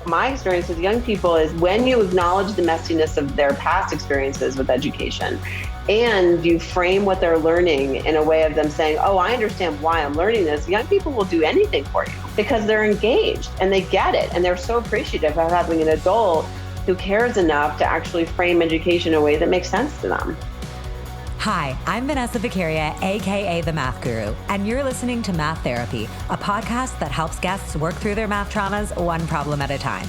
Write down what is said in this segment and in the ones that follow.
My experience with young people is when you acknowledge the messiness of their past experiences with education and you frame what they're learning in a way of them saying, oh, I understand why I'm learning this. Young people will do anything for you because they're engaged and they get it. And they're so appreciative of having an adult who cares enough to actually frame education in a way that makes sense to them. Hi, I'm Vanessa, aka The Math Guru, and you're listening to Math Therapy, a podcast that helps guests work through their math traumas one problem at a time.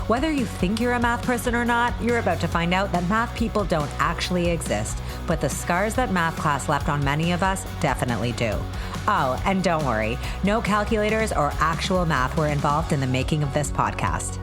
Whether you think you're a math person or not, you're about to find out that math people don't actually exist, but the scars that math class left on many of us definitely do. Oh, and don't worry, no calculators or actual math were involved in the making of this podcast.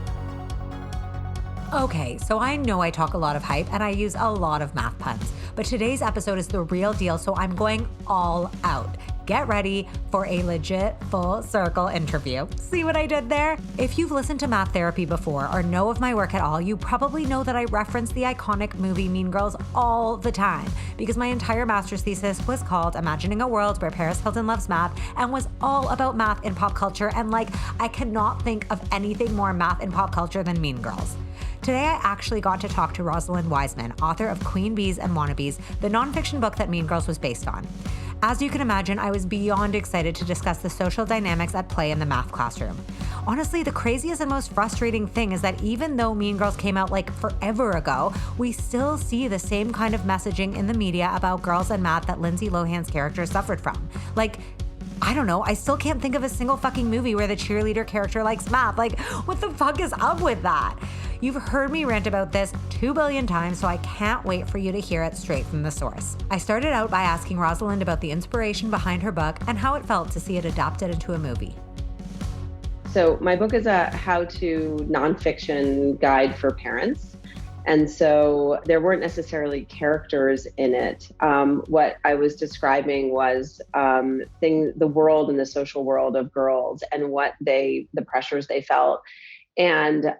Okay, so I know I talk a lot of hype and I use a lot of math puns, but today's episode is the real deal, so I'm going all out. Get ready for a legit full circle interview. See what I did there? If you've listened to Math Therapy before or know of my work at all, you probably know that I reference the iconic movie Mean Girls all the time because my entire master's thesis was called Imagining a World Where Paris Hilton Loves Math and was all about math in pop culture, and I cannot think of anything more math in pop culture than Mean Girls. Today, I actually got to talk to Rosalind Wiseman, author of Queen Bees and Wannabes, the nonfiction book that Mean Girls was based on. As you can imagine, I was beyond excited to discuss the social dynamics at play in the math classroom. Honestly, the craziest and most frustrating thing is that even though Mean Girls came out forever ago, we still see the same kind of messaging in the media about girls and math that Lindsay Lohan's character suffered from. I don't know, I still can't think of a single fucking movie where the cheerleader character likes math. What the fuck is up with that? You've heard me rant about this 2 billion times, so I can't wait for you to hear it straight from the source. I started out by asking Rosalind about the inspiration behind her book and how it felt to see it adapted into a movie. So my book is a how-to nonfiction guide for parents. And so there weren't necessarily characters in it. What I was describing was the world and the social world of girls and the pressures they felt, and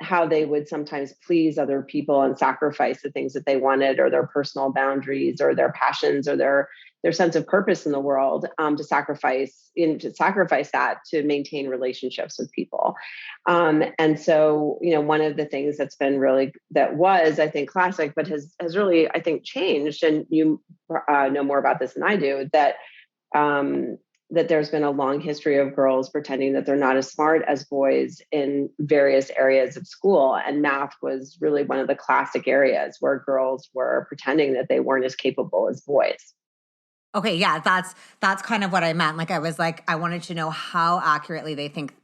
how they would sometimes please other people and sacrifice the things that they wanted, or their personal boundaries, or their passions, or their sense of purpose in the world, to sacrifice that to maintain relationships with people. And so, one of the things that was, I think, classic, but has really, I think, changed, and you know more about this than I do, that there's been a long history of girls pretending that they're not as smart as boys in various areas of school. And math was really one of the classic areas where girls were pretending that they weren't as capable as boys. Okay, yeah, that's kind of what I meant. I wanted to know how accurately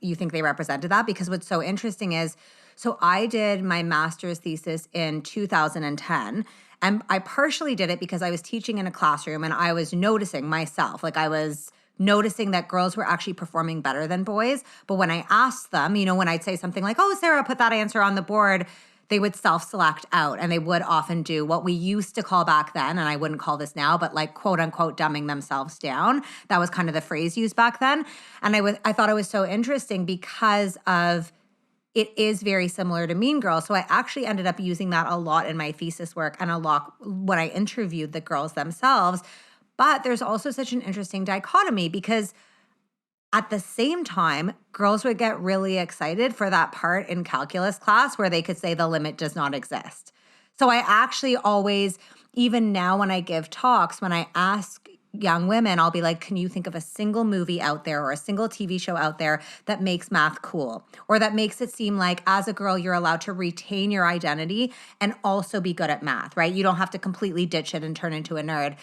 you think they represented that, because what's so interesting is, so I did my master's thesis in 2010, and I partially did it because I was teaching in a classroom and I was noticing myself, I was noticing that girls were actually performing better than boys. But when I asked them, when I'd say something like, oh, Sarah, put that answer on the board, they would self-select out, and they would often do what we used to call back then, and I wouldn't call this now, but quote unquote dumbing themselves down. That was kind of the phrase used back then. And I thought it was so interesting because of it is very similar to Mean Girls. So I actually ended up using that a lot in my thesis work and a lot when I interviewed the girls themselves. But there's also such an interesting dichotomy because at the same time, girls would get really excited for that part in calculus class where they could say the limit does not exist. So I actually always, even now when I give talks, when I ask young women, I'll be like, can you think of a single movie out there or a single TV show out there that makes math cool, or that makes it seem like as a girl, you're allowed to retain your identity and also be good at math, right? You don't have to completely ditch it and turn into a nerd.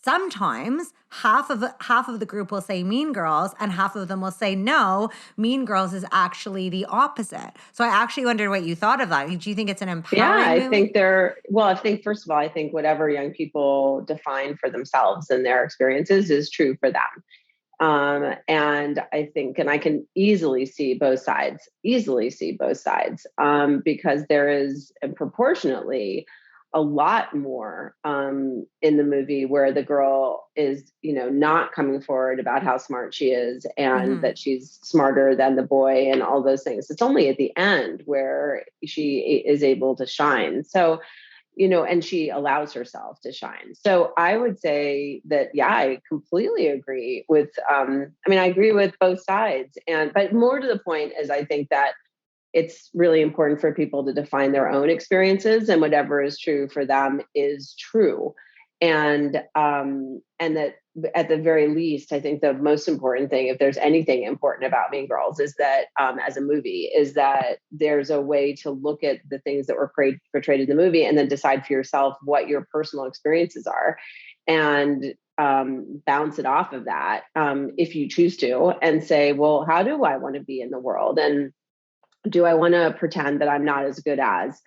Sometimes half of the group will say Mean Girls and half of them will say no, Mean Girls is actually the opposite. So I actually wondered what you thought of that. Do you think it's an empowering movie? I think first of all, I think whatever young people define for themselves and their experiences is true for them. And I think, and I can easily see both sides, because there is proportionately a lot more in the movie where the girl is, not coming forward about how smart she is and that she's smarter than the boy and all those things. It's only at the end where she is able to shine. So, and she allows herself to shine. So I would say that, yeah, I completely agree with, I agree with both sides. But more to the point is I think that it's really important for people to define their own experiences, and whatever is true for them is true. And that at the very least, I think the most important thing, if there's anything important about Mean Girls, is that as a movie, is that there's a way to look at the things that were portrayed in the movie and then decide for yourself what your personal experiences are, and bounce it off of that if you choose to, and say, well, how do I want to be in the world? And do I want to pretend that I'm not as good as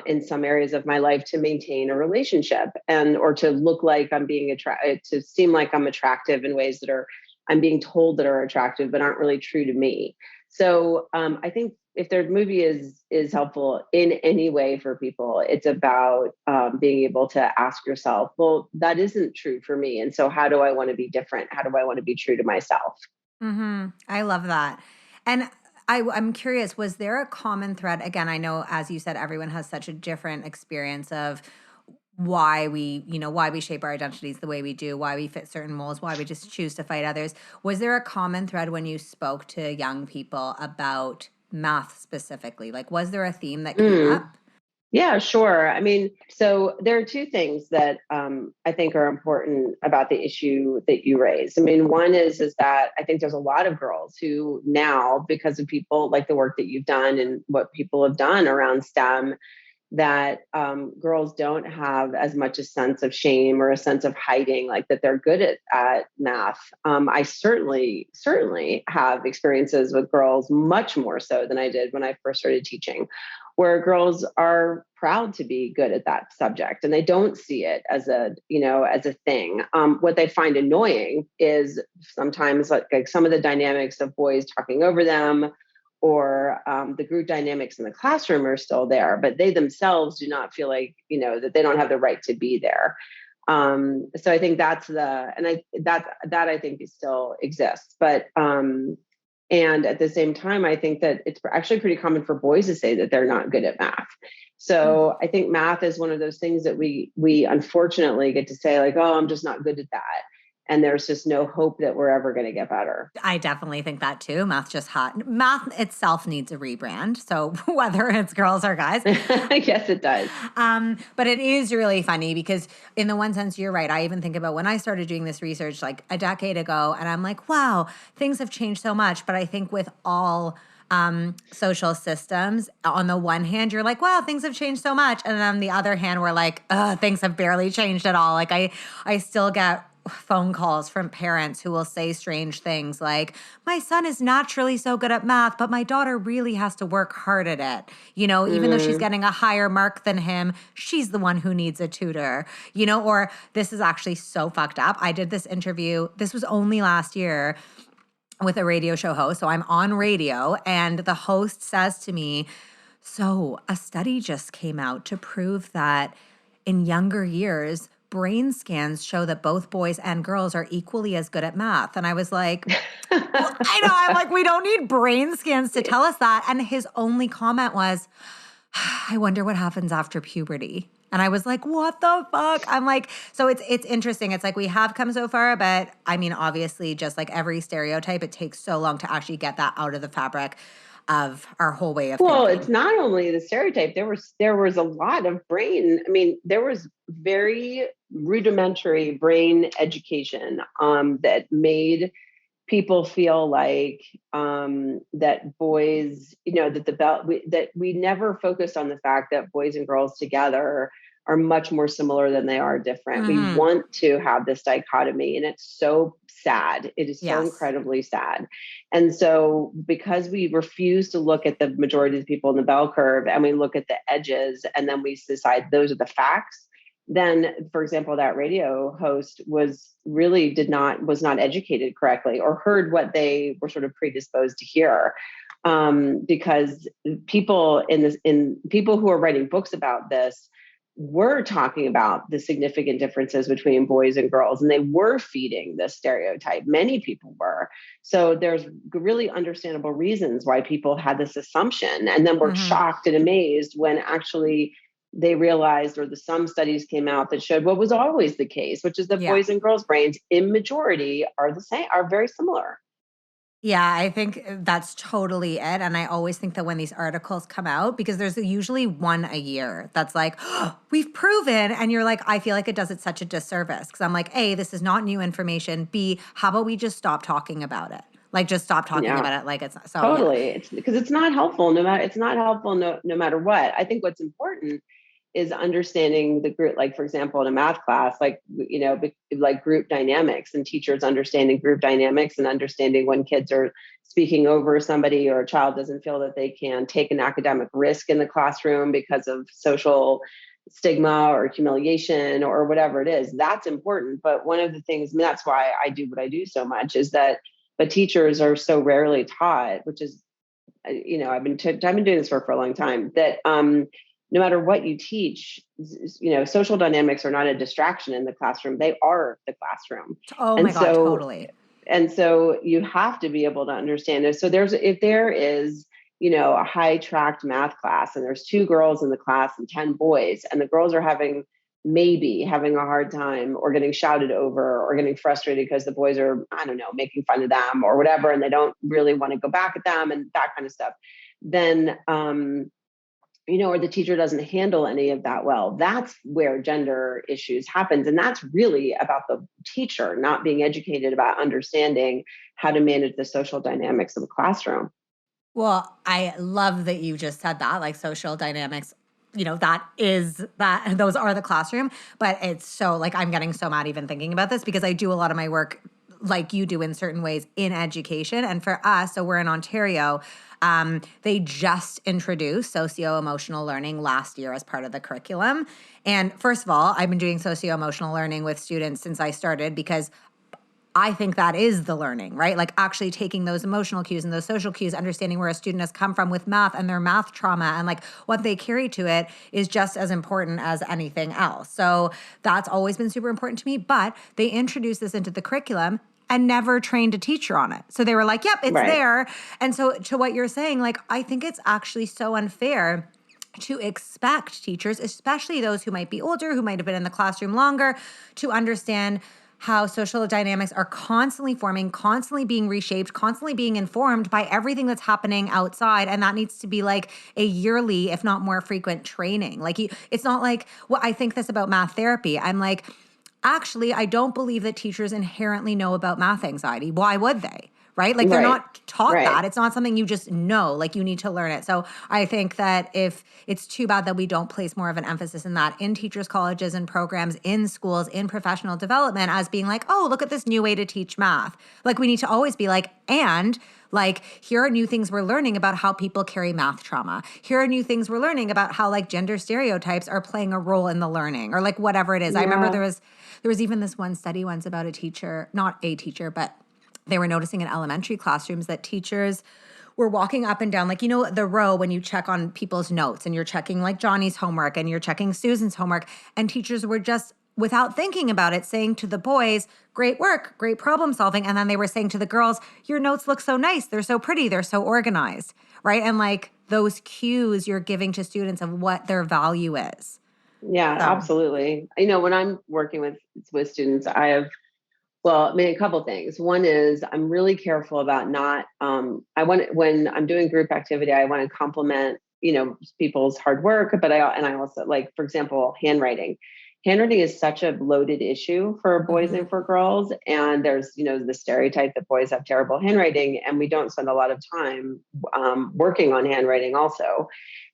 in some areas of my life to maintain a relationship, and or to look like I'm being attracted, to seem like I'm attractive in ways that are, I'm being told that are attractive but aren't really true to me. So I think if their movie is helpful in any way for people, it's about being able to ask yourself, well, that isn't true for me, and so how do I want to be different? How do I want to be true to myself? I love that. And I'm curious, was there a common thread? Again, I know, as you said, everyone has such a different experience of why why we shape our identities the way we do, why we fit certain molds, why we just choose to fight others. Was there a common thread when you spoke to young people about math specifically? Like, was there a theme that came Mm. up? Yeah, sure. I mean, so there are two things that I think are important about the issue that you raised. I mean, one is that I think there's a lot of girls who now, because of people like the work that you've done and what people have done around STEM, that girls don't have as much a sense of shame or a sense of hiding, like that they're good at math. I certainly have experiences with girls, much more so than I did when I first started teaching, where girls are proud to be good at that subject and they don't see it as a, as a thing. What they find annoying is sometimes like some of the dynamics of boys talking over them, or the group dynamics in the classroom are still there, but they themselves do not feel like, that they don't have the right to be there. So I think that I think still exists, but and at the same time, I think that it's actually pretty common for boys to say that they're not good at math. So I think math is one of those things that we unfortunately get to say, like, oh, I'm just not good at that. And there's just no hope that we're ever going to get better. I definitely think that too. Math itself needs a rebrand. So whether it's girls or guys. Yes, it does. But it is really funny because in the one sense, you're right. I even think about when I started doing this research like a decade ago, and I'm like, wow, things have changed so much. But I think with all social systems, on the one hand, you're like, wow, things have changed so much. And then on the other hand, we're like, things have barely changed at all. Like I still get phone calls from parents who will say strange things like, my son is naturally so good at math, but my daughter really has to work hard at it. Even though she's getting a higher mark than him, she's the one who needs a tutor, or this is actually so fucked up. I did this interview, this was only last year, with a radio show host. So I'm on radio and the host says to me, so a study just came out to prove that in younger years, brain scans show that both boys and girls are equally as good at math. And I was like, well, I know, I'm like, we don't need brain scans to tell us that. And his only comment was, I wonder what happens after puberty. And I was like, what the fuck? I'm like, so it's interesting. It's like we have come so far, but I mean, obviously, just like every stereotype, it takes so long to actually get that out of the fabric of our whole way of Well, thinking. it's not only the stereotype. There was a lot of brain. I mean, there was very rudimentary brain education that made people feel like that boys, that we never focused on the fact that boys and girls together are much more similar than they are different. We want to have this dichotomy, and it's so sad. It is so Yes. incredibly sad. And so because we refuse to look at the majority of the people in the bell curve and we look at the edges and then we decide those are the facts, then, for example, that radio host was not educated correctly or heard what they were sort of predisposed to hear. Because people people who are writing books about this were talking about the significant differences between boys and girls, and they were feeding this stereotype. Many people were. So there's really understandable reasons why people had this assumption and then were shocked and amazed when actually they realized, or some studies came out that showed what was always the case, which is that boys and girls brains in majority are the same, are very similar. Yeah, I think that's totally it. And I always think that when these articles come out, because there's usually one a year that's like, "Oh, we've proven." And you're like, I feel like it does it such a disservice because I'm like, A, this is not new information. B, how about we just stop talking about it? Like, just stop talking Yeah. about it. Like, it's so, yeah. Totally. It's because it's not helpful. It's not helpful no matter what. I think what's important is understanding the group, like for example, in a math class, like group dynamics and teachers understanding group dynamics and understanding when kids are speaking over somebody or a child doesn't feel that they can take an academic risk in the classroom because of social stigma or humiliation or whatever it is. That's important. But one of the things, and that's why I do what I do so much, is that but teachers are so rarely taught, which is, I've been doing this for a long time, that no matter what you teach, social dynamics are not a distraction in the classroom. They are the classroom. Oh And my God, so, totally. you have to be able to understand it. So if there is, a high tracked math class and there's 2 girls in the class and 10 boys, and the girls are maybe having a hard time or getting shouted over or getting frustrated because the boys are, I don't know, making fun of them or whatever, and they don't really want to go back at them and that kind of stuff, then, or the teacher doesn't handle any of that well, that's where gender issues happens. And that's really about the teacher not being educated about understanding how to manage the social dynamics of the classroom. Well, I love that you just said that, like social dynamics, those are the classroom. But it's so like, I'm getting so mad even thinking about this because I do a lot of my work like you do in certain ways in education. And for us, so we're in Ontario, they just introduced socio-emotional learning last year as part of the curriculum. And first of all, I've been doing socio-emotional learning with students since I started because I think that is the learning, right? Like actually taking those emotional cues and those social cues, understanding where a student has come from with math and their math trauma and like what they carry to it is just as important as anything else. So that's always been super important to me. But they introduced this into the curriculum and never trained a teacher on it. So they were like, yep, it's Right. there. And so to what you're saying, like, I think it's actually so unfair to expect teachers, especially those who might be older, who might have been in the classroom longer, to understand how social dynamics are constantly forming, constantly being reshaped, constantly being informed by everything that's happening outside. And that needs to be like a yearly, if not more frequent training. Like it's not like, well, I think this about math therapy. I'm like, actually, I don't believe that teachers inherently know about math anxiety. Why would they? Right? Like they're Right. not taught Right. that. It's not something you just know. Like you need to learn it. So I think that if it's too bad that we don't place more of an emphasis in that in teachers' colleges and programs, in schools, in professional development as being like, oh, look at this new way to teach math. Like we need to always be like, and like, here are new things we're learning about how people carry math trauma. Here are new things we're learning about how like gender stereotypes are playing a role in the learning or like whatever it is. I remember Yeah. there was even this one study once about a teacher, not a teacher, but they were noticing in elementary classrooms that teachers were walking up and down, like, the row when you check on people's notes and you're checking like Johnny's homework and you're checking Susan's homework. And teachers were just, without thinking about it, saying to the boys, great work, great problem solving. And then they were saying to the girls, your notes look so nice. They're so pretty. They're so organized. Right. And like those cues you're giving to students of what their value is. Yeah, So, absolutely. When I'm working with students, a couple things. One is I'm really careful about not. When I'm doing group activity, I want to compliment people's hard work, but I also like, for example, handwriting. Handwriting is such a loaded issue for boys and for girls, and there's the stereotype that boys have terrible handwriting, and we don't spend a lot of time working on handwriting also.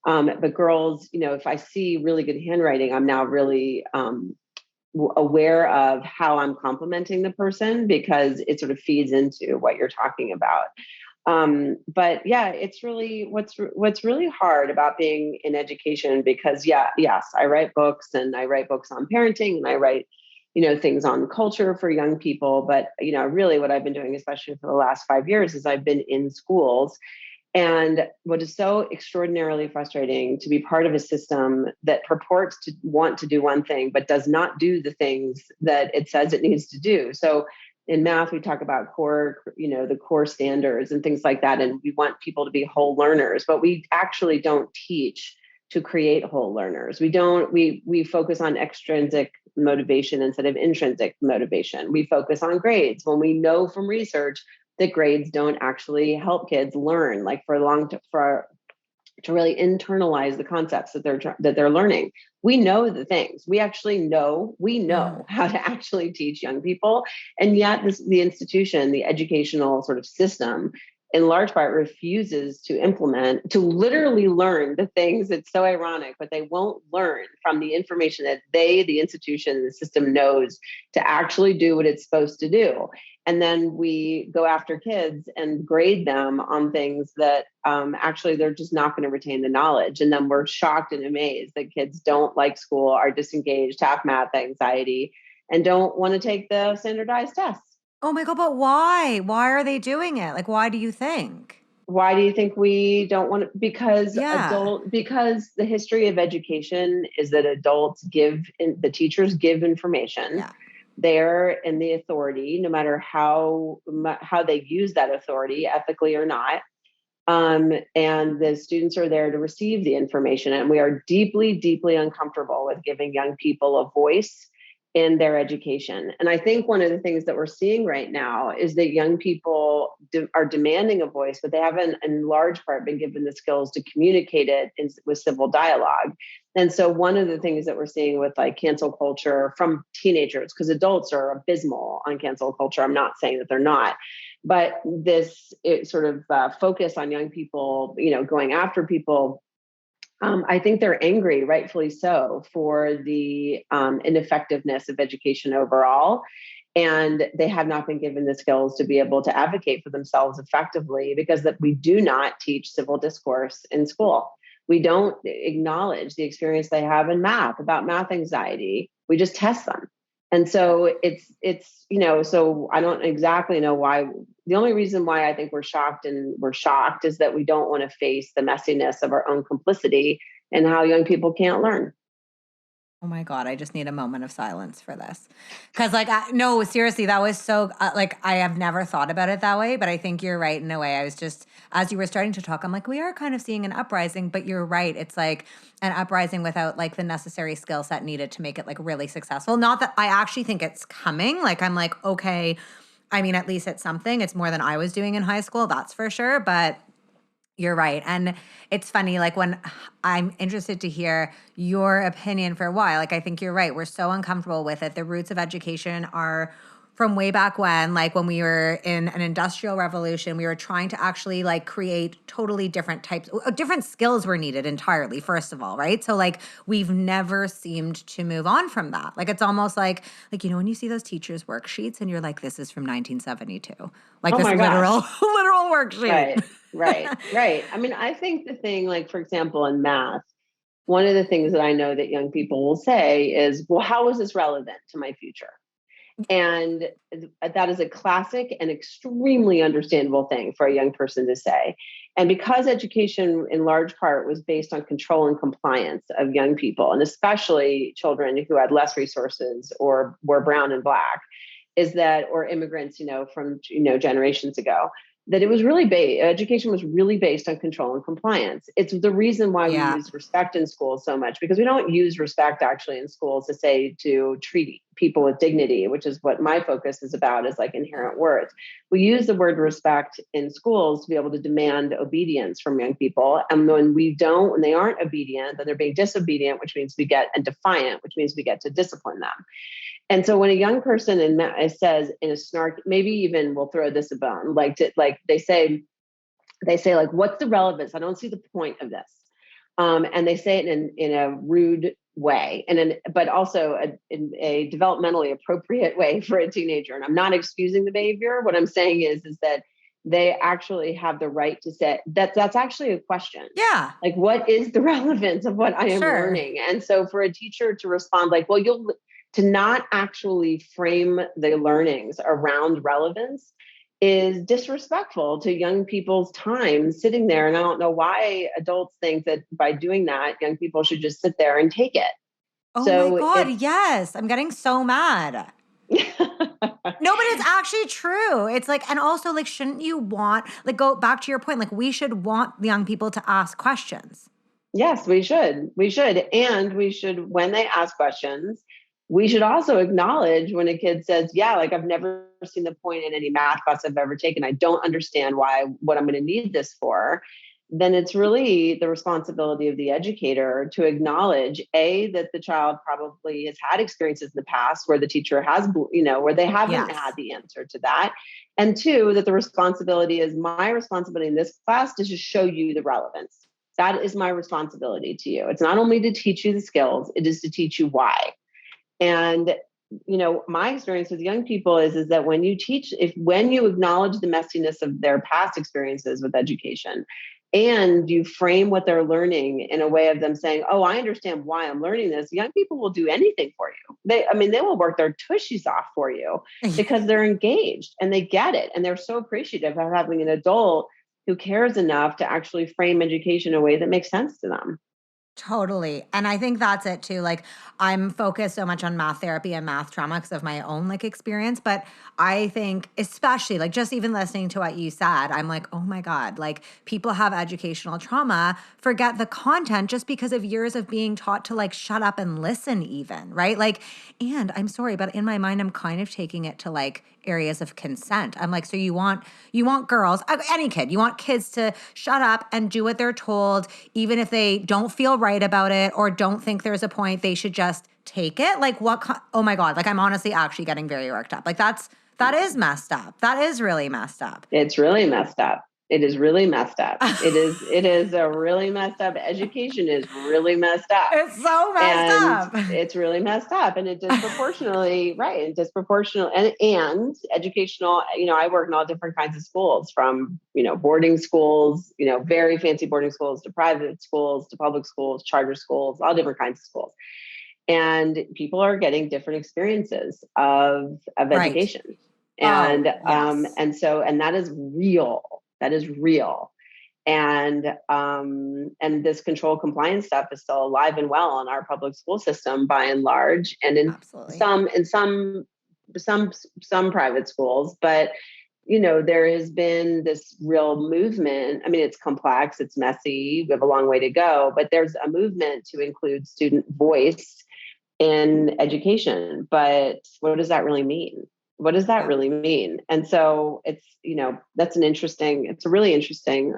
But girls, if I see really good handwriting, I'm now really aware of how I'm complimenting the person because it sort of feeds into what you're talking about. But yeah, it's really what's really hard about being in education because yes, I write books and I write books on parenting and I write things on culture for young people. But really what I've been doing, especially for the last 5 years, is I've been in schools. And what is so extraordinarily frustrating to be part of a system that purports to want to do one thing, but does not do the things that it says it needs to do. So in math, we talk about the core standards and things like that. And we want people to be whole learners, but we actually don't teach to create whole learners. We focus on extrinsic motivation instead of intrinsic motivation. We focus on grades when we know from research that grades don't actually help kids learn, like to really internalize the concepts that they're learning. We know the things. We know how to actually teach young people. And yet the institution, the educational sort of system, in large part refuses to to literally learn the things. It's so ironic, but they won't learn from the information that the institution, the system knows to actually do what it's supposed to do. And then we go after kids and grade them on things that actually they're just not going to retain the knowledge. And then we're shocked and amazed that kids don't like school, are disengaged, have math anxiety, and don't want to take the standardized tests. Oh my God, but why? Why are they doing it? Like, why do you think? Why do you think we don't want to? Because Yeah. because the history of education is that the teachers give information. Yeah. They're in the authority, no matter how they use that authority, ethically or not. And the students are there to receive the information. And we are deeply, deeply uncomfortable with giving young people a voice in their education. And I think one of the things that we're seeing right now is that young people are demanding a voice, but they haven't, in large part, been given the skills to communicate it with civil dialogue. And so one of the things that we're seeing with like cancel culture from teenagers, because adults are abysmal on cancel culture, I'm not saying that they're not, but this focus on young people, going after people. I think they're angry, rightfully so, for the ineffectiveness of education overall. And they have not been given the skills to be able to advocate for themselves effectively, because that we do not teach civil discourse in school. We don't acknowledge the experience they have in math, about math anxiety. We just test them. And so so I don't exactly know why. The only reason why I think we're shocked is that we don't want to face the messiness of our own complicity and how young people can't learn. Oh my God, I just need a moment of silence for this. Because, no, seriously, that was so, I have never thought about it that way, but I think you're right in a way. I was just, as you were starting to talk, I'm like, we are kind of seeing an uprising, but you're right. It's like an uprising without like the necessary skill set needed to make it like really successful. Not that I actually think it's coming. Like, I'm like, okay, I mean, at least it's something. It's more than I was doing in high school, that's for sure. But you're right. And it's funny, like when I'm interested to hear your opinion for why, like, I think you're right. We're so uncomfortable with it. The roots of education are from way back when, like when we were in an industrial revolution, we were trying to actually like create totally different types, different skills were needed entirely, first of all, right? So like we've never seemed to move on from that. Like it's almost like, when you see those teachers' worksheets and you're like, this is from 1972, like Oh this my gosh. literal worksheet. Right. I mean, I think the thing, like, for example, in math, one of the things that I know that young people will say is, well, how is this relevant to my future? And that is a classic and extremely understandable thing for a young person to say. And because education in large part was based on control and compliance of young people, and especially children who had less resources or were brown and black, or immigrants, from, generations ago, that it was education was really based on control and compliance. It's the reason why we Yeah. use respect in schools so much, because we don't use respect actually in schools to treat people with dignity, which is what my focus is about, is like inherent worth. We use the word respect in schools to be able to demand obedience from young people. And when they aren't obedient, then they're being disobedient, which means and defiant, which means we get to discipline them. And so when a young person says in a snark, maybe even we'll throw this a bone, they say like, what's the relevance? I don't see the point of this. And they say it in a rude way, but also in a developmentally appropriate way for a teenager. And I'm not excusing the behavior. What I'm saying is that they actually have the right to say that's actually a question. Yeah. Like, what is the relevance of what I am learning? And so for a teacher to respond like, well, to not actually frame the learnings around relevance is disrespectful to young people's time sitting there. And I don't know why adults think that by doing that, young people should just sit there and take it. Oh my God, yes. I'm getting so mad. No, but it's actually true. It's like, and also like, shouldn't you want, like, go back to your point, like we should want young people to ask questions. Yes, we should. And we should, when they ask questions, we should also acknowledge when a kid says, yeah, like I've never seen the point in any math class I've ever taken. I don't understand what I'm going to need this for. Then it's really the responsibility of the educator to acknowledge that the child probably has had experiences in the past where the teacher has, where they haven't had the answer to that. And two, that my responsibility in this class is to show you the relevance. That is my responsibility to you. It's not only to teach you the skills, it is to teach you why. And my experience with young people is that when you acknowledge the messiness of their past experiences with education, and you frame what they're learning in a way of them saying, oh, I understand why I'm learning this, young people will do anything for you. They will work their tushies off for you because they're engaged and they get it. And they're so appreciative of having an adult who cares enough to actually frame education in a way that makes sense to them. Totally. And I think that's it too. Like I'm focused so much on math therapy and math trauma because of my own like experience. But I think especially like just even listening to what you said, I'm like, oh my God, like people have educational trauma, forget the content just because of years of being taught to like shut up and listen even, right? Like, and I'm sorry, but in my mind, I'm kind of taking it to like areas of consent. I'm like, so you want girls, any kid, you want kids to shut up and do what they're told, even if they don't feel right about it or don't think there's a point, they should just take it. Like oh my God, like I'm honestly actually getting very worked up. Like that is messed up. That is really messed up. It's really messed up. It is really messed up. It is a really messed up. Education is really messed up. It's so messed up. It's really messed up. And it disproportionately, right. And and educational, I work in all different kinds of schools from, boarding schools, very fancy boarding schools to private schools, to public schools, charter schools, all different kinds of schools. And people are getting different experiences of education. And, yes. and that is real. That is real. And this control compliance stuff is still alive and well in our public school system by and large, and in some private schools. But, there has been this real movement. I mean, it's complex, it's messy, we have a long way to go, but there's a movement to include student voice in education. But what does that really mean? What does that really mean? And so it's, it's a really interesting,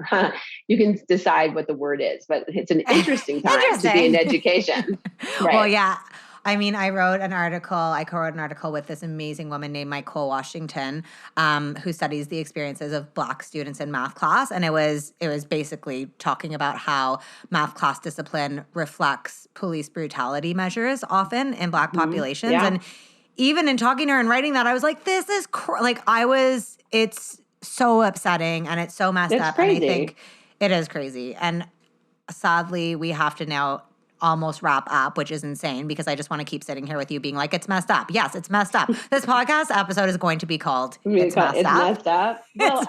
you can decide what the word is, but it's an interesting time to be in education. Right. Well, yeah. I mean, I co-wrote an article with this amazing woman named Michael Washington, who studies the experiences of Black students in math class. And it was basically talking about how math class discipline reflects police brutality measures often in Black populations. Yeah. And even in talking to her and writing that, I was like, this is it's so upsetting and it's so messed up. Crazy. And I think it is crazy. And sadly, we have to now almost wrap up, which is insane because I just want to keep sitting here with you being like, it's messed up. Yes, it's messed up. This podcast episode is going to be called It's Messed Up. Well,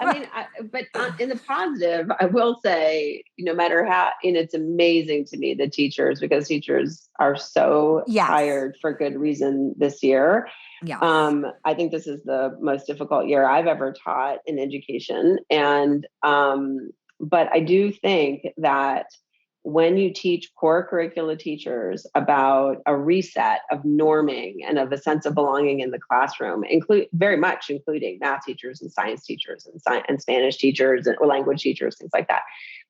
but in the positive, I will say, no matter how, it's amazing to me, the teachers, because teachers are so tired for good reason this year. Yes. I think this is the most difficult year I've ever taught in education. And, but I do think that when you teach core curricula teachers about a reset of norming and of a sense of belonging in the classroom, including math teachers and science teachers and Spanish teachers or language teachers, things like that,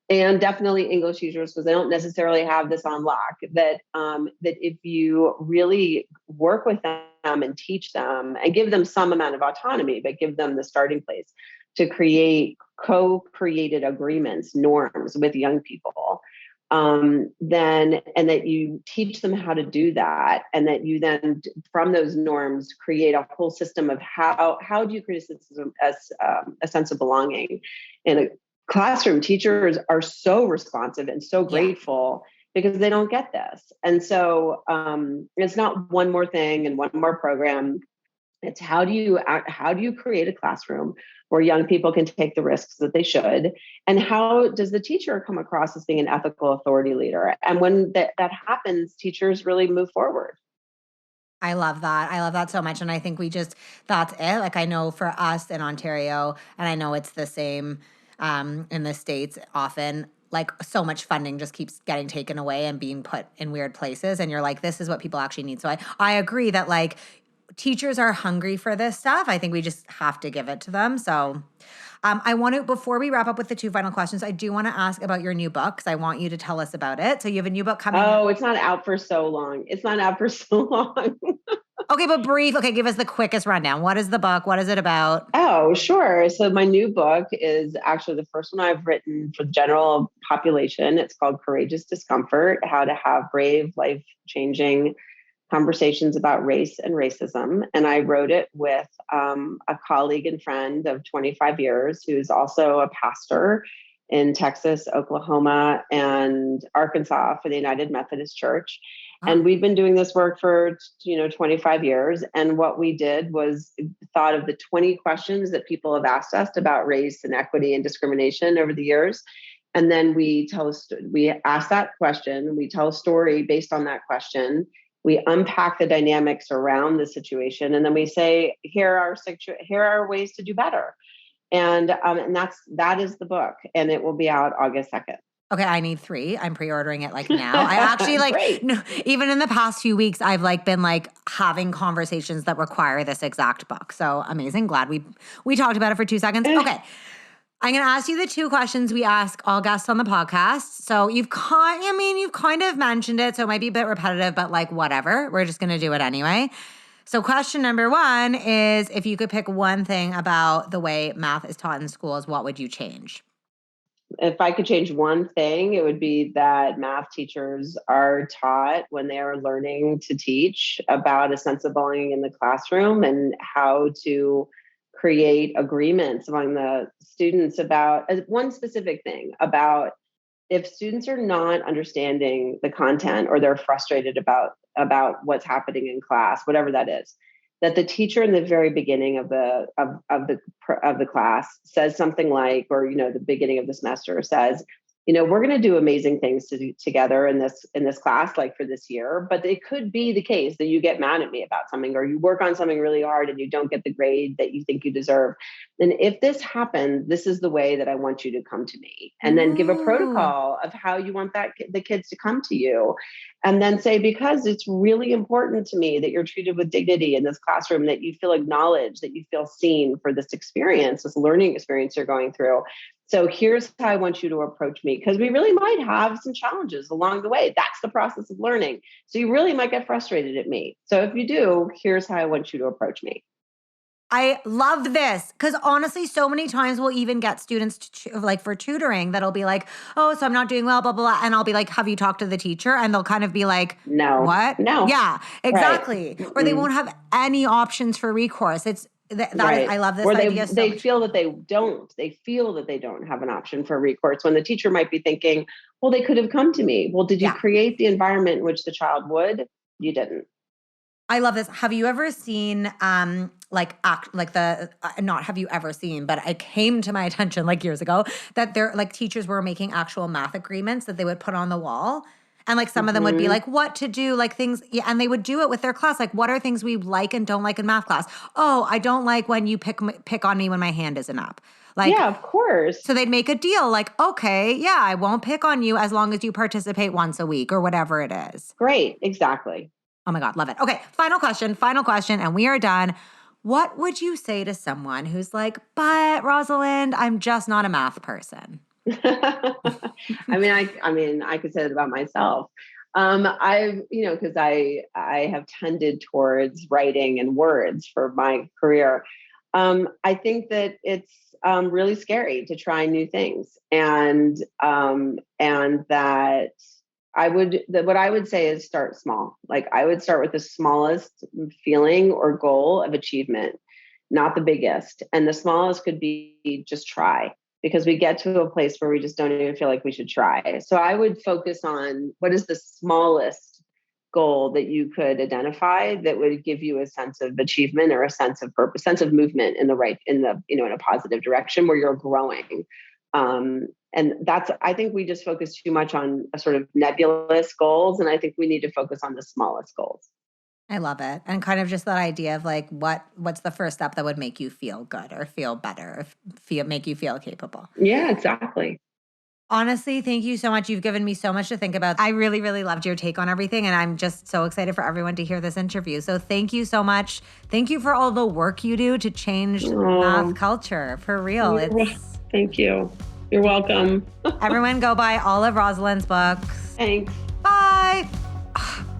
and definitely English teachers, because they don't necessarily have this on lock, that if you really work with them and teach them and give them some amount of autonomy, but give them the starting place to create co-created agreements, norms with young people, that you teach them how to do that, and that you then, from those norms, create a whole system of how do you create a system as a sense of belonging in a classroom. Teachers are so responsive and so grateful because they don't get this, and so it's not one more thing and one more program. It's how do you create a classroom where young people can take the risks that they should? And how does the teacher come across as being an ethical authority leader? And when that happens, teachers really move forward. I love that. I love that so much. And I think that's it. Like I know for us in Ontario, and I know it's the same in the States often, like so much funding just keeps getting taken away and being put in weird places. And you're like, this is what people actually need. So I agree that like teachers are hungry for this stuff. I think we just have to give it to them. So I want to, before we wrap up with the two final questions, I do want to ask about your new book because I want you to tell us about it. So you have a new book coming out. Oh, it's not out for so long. It's not out for so long. Okay, but brief. Okay, give us the quickest rundown. What is the book? What is it about? Oh, sure. So my new book is actually the first one I've written for the general population. It's called Courageous Discomfort: How to Have Brave, Life-Changing Conversations about Race and Racism. And I wrote it with a colleague and friend of 25 years who's also a pastor in Texas, Oklahoma, and Arkansas for the United Methodist Church. And we've been doing this work for 25 years. And what we did was thought of the 20 questions that people have asked us about race and equity and discrimination over the years. And then we ask that question, we tell a story based on that question. We unpack the dynamics around the situation, and then we say, here are ways to do better. And that is the book, and it will be out August 2nd. Okay, I need 3. I'm pre-ordering it like now. I actually even in the past few weeks, I've like been like having conversations that require this exact book. So amazing. Glad we talked about it for 2 seconds. Okay. I'm going to ask you the 2 questions we ask all guests on the podcast. So you've kind of mentioned it, so it might be a bit repetitive, but like whatever. We're just going to do it anyway. So question number 1 is, if you could pick one thing about the way math is taught in schools, what would you change? If I could change one thing, it would be that math teachers are taught when they are learning to teach about a sense of belonging in the classroom and how to create agreements among the students about one specific thing. About if students are not understanding the content or they're frustrated about what's happening in class, whatever that is, that the teacher in the very beginning of the class says something like, or the beginning of the semester says, we're going to do amazing things together in this class, like for this year. But it could be the case that you get mad at me about something, or you work on something really hard and you don't get the grade that you think you deserve. And if this happens, this is the way that I want you to come to me. And then give a protocol of how you want the kids to come to you. And then say, because it's really important to me that you're treated with dignity in this classroom, that you feel acknowledged, that you feel seen for this experience, this learning experience you're going through. So here's how I want you to approach me, because we really might have some challenges along the way. That's the process of learning. So you really might get frustrated at me. So if you do, here's how I want you to approach me. I love this, because honestly, so many times we'll even get students like for tutoring that'll be like, oh, so I'm not doing well, blah, blah, blah. And I'll be like, have you talked to the teacher? And they'll kind of be like, no, what? No. Yeah, exactly. Right. Or they won't have any options for recourse. It's right. I love this idea. They feel that they don't have an option for recourse, when the teacher might be thinking, well, they could have come to me. Well, did you create the environment in which the child would? You didn't. I love this. Have you ever seen not have you ever seen, but it came to my attention like years ago that they're like teachers were making actual math agreements that they would put on the wall. And like some of them would be like, what to do, like things. Yeah, and they would do it with their class. Like, what are things we like and don't like in math class? Oh, I don't like when you pick on me when my hand isn't up. Like, yeah, of course. So they'd make a deal like, okay, yeah, I won't pick on you as long as you participate once a week or whatever it is. Great. Exactly. Oh my God, love it. Okay, final question, and we are done. What would you say to someone who's like, but Rosalind, I'm just not a math person? I could say that about myself. Because I have tended towards writing and words for my career. I think that it's really scary to try new things, and that what I would say is start small. Like I would start with the smallest feeling or goal of achievement, not the biggest. And the smallest could be just try, because we get to a place where we just don't even feel like we should try. So I would focus on what is the smallest goal that you could identify that would give you a sense of achievement or a sense of purpose, sense of movement in a positive direction where you're growing. And I think we just focus too much on a sort of nebulous goals. And I think we need to focus on the smallest goals. I love it. And kind of just that idea of like, what's the first step that would make you feel good or feel better or make you feel capable? Yeah, exactly. Honestly, thank you so much. You've given me so much to think about. I really, really loved your take on everything. And I'm just so excited for everyone to hear this interview. So thank you so much. Thank you for all the work you do to change math culture. For real. Thank you. You're welcome. Everyone go buy all of Rosalind's books. Thanks. Bye.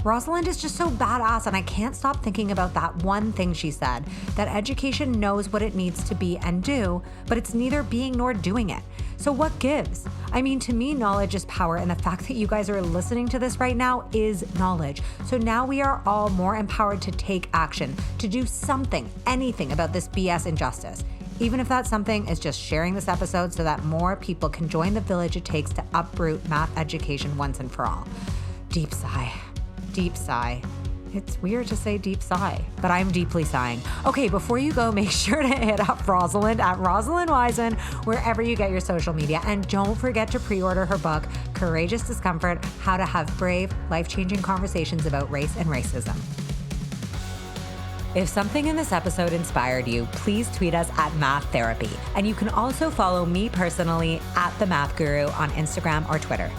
Rosalind is just so badass, and I can't stop thinking about that one thing she said, that education knows what it needs to be and do, but it's neither being nor doing it. So what gives? I mean, to me, knowledge is power, and the fact that you guys are listening to this right now is knowledge. So now we are all more empowered to take action, to do something, anything about this BS injustice. Even if that something is just sharing this episode so that more people can join the village it takes to uproot math education once and for all. Deep sigh. Deep sigh. It's weird to say deep sigh, but I'm deeply sighing. Okay, before you go, make sure to hit up Rosalind at Rosalind Wiseman, wherever you get your social media. And don't forget to pre-order her book, Courageous Discomfort, How to Have Brave, Life-Changing Conversations About Race and Racism. If something in this episode inspired you, please tweet us at Math Therapy. And you can also follow me personally at The Math Guru on Instagram or Twitter.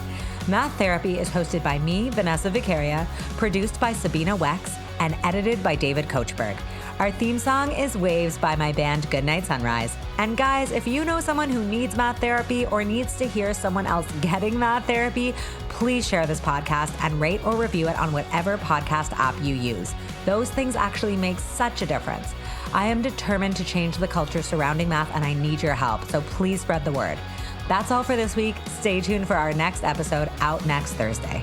Math Therapy is hosted by me, Vanessa Vicaria, produced by Sabina Wex, and edited by David Kochberg. Our theme song is Waves by my band Goodnight Sunrise. And guys, if you know someone who needs math therapy or needs to hear someone else getting math therapy, please share this podcast and rate or review it on whatever podcast app you use. Those things actually make such a difference. I am determined to change the culture surrounding math, and I need your help, so please spread the word. That's all for this week. Stay tuned for our next episode out next Thursday.